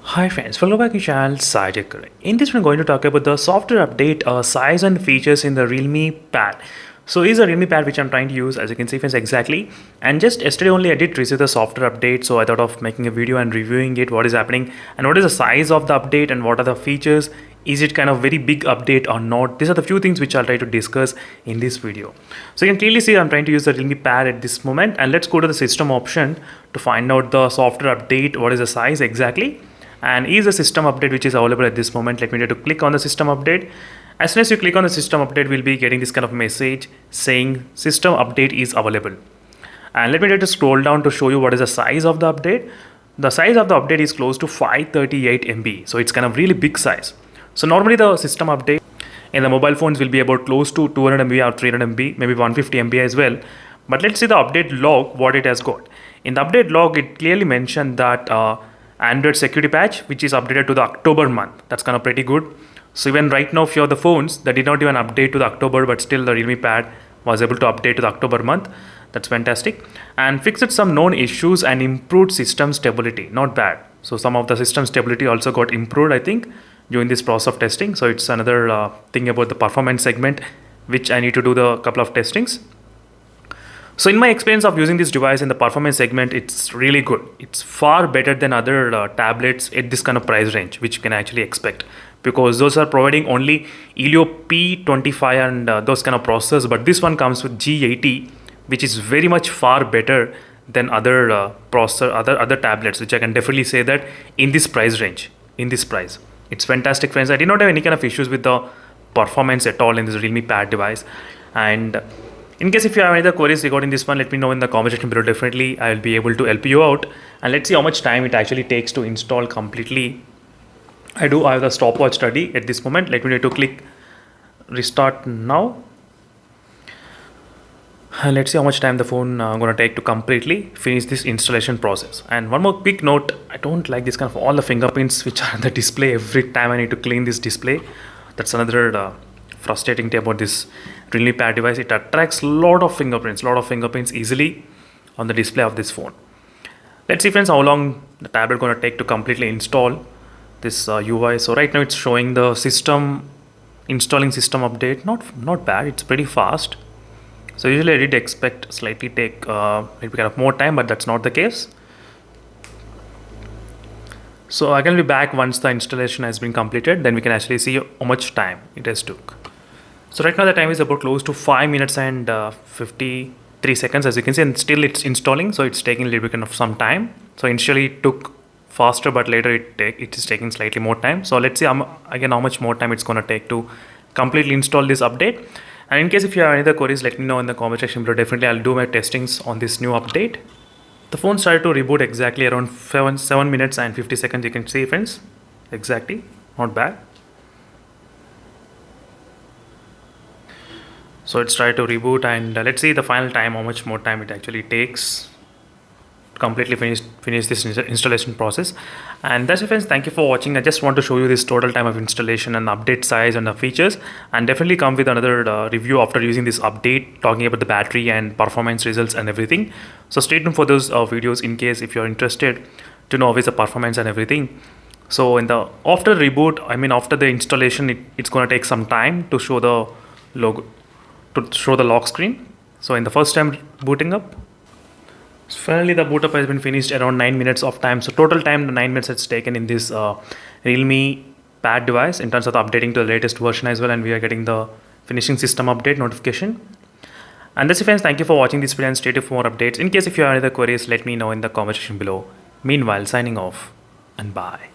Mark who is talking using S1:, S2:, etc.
S1: Hi friends, welcome back to channel Sajak. In this we're going to talk about the software update, size and features in the Realme Pad. So this is a Realme Pad which I'm trying to use, as you can see friends, exactly. And just yesterday only I did receive the software update, so I thought of making a video and reviewing it, what is happening and what is the size of the update and what are the features. Is it kind of very big update or not? These are the few things which I'll try to discuss in this video. So you can clearly see I'm trying to use the Realme Pad at this moment, and let's go to the system option to find out the software update, what is the size exactly. And is a system update which is available at this moment. Let me try to click on the system update. As soon as you click on the system update, we'll be getting this kind of message saying system update is available. And let me try to scroll down to show you what is the size of the update. The size of the update is close to 538 MB, so it's kind of really big size. So normally the system update in the mobile phones will be about close to 200 MB or 300 MB, maybe 150 MB as well. But let's see the update log, what it has got. In the update log, it clearly mentioned that Android security patch, which is updated to the October month. That's kind of pretty good. So even right now, few of the phones that did not even update to the October, but still the Realme Pad was able to update to the October month. That's fantastic. And fixed some known issues and improved system stability. Not bad. So some of the system stability also got improved, I think, during this process of testing. So it's another thing about the performance segment, which I need to do the couple of testings. So in my experience of using this device in the performance segment, it's really good. It's far better than other tablets at this kind of price range, which you can actually expect, because those are providing only Helio P25 and those kind of processors. But this one comes with G80, which is very much far better than other processor, other tablets, which I can definitely say that in this price range, in this price, it's fantastic, friends. I did not have any kind of issues with the performance at all in this Realme Pad device. And in case if you have any other queries regarding this one, let me know in the comment section below. Definitely, I will be able to help you out. And let's see how much time it actually takes to install completely. I have the stopwatch study at this moment. Let me need to click restart now. And let's see how much time the phone going to take to completely finish this installation process. And one more quick note, I don't like this kind of all the fingerprints which are on the display. Every time I need to clean this display. That's another frustrating thing about this Realme Pad device. It attracts a lot of fingerprints easily on the display of this phone. Let's see, friends, how long the tablet going to take to completely install this UI. So right now it's showing the installing system update. Not bad. It's pretty fast. So usually I did expect slightly take maybe kind of more time, but that's not the case. So I can be back once the installation has been completed. Then we can actually see how much time it has took. So right now the time is about close to 5 minutes and 53 seconds, as you can see, and still it's installing. So it's taking a little bit of some time. So initially it took faster, but later it is taking slightly more time. So let's see again how much more time it's going to take to completely install this update. And in case if you have any other queries, let me know in the comment section below. Definitely I'll do my testings on this new update. The phone started to reboot exactly around 7 minutes and 50 seconds. You can see, friends, exactly, not bad. So it's tried to reboot, and let's see the final time, how much more time it actually takes to completely finish this installation process. And that's it, friends. Thank you for watching. I just want to show you this total time of installation and update size and the features, and definitely come with another review after using this update, talking about the battery and performance results and everything. So stay tuned for those videos in case if you're interested to know always the performance and everything. So after reboot, I mean after the installation, it's going to take some time to show the logo, to show the lock screen. So in the first time booting up, finally the boot up has been finished around 9 minutes of time. So total time, the 9 minutes it's taken in this Realme Pad device in terms of the updating to the latest version as well. And we are getting the finishing system update notification. And that's it, friends. Thank you for watching this video and stay tuned for more updates. In case if you have any other queries, let me know in the comment section below. Meanwhile, signing off and bye.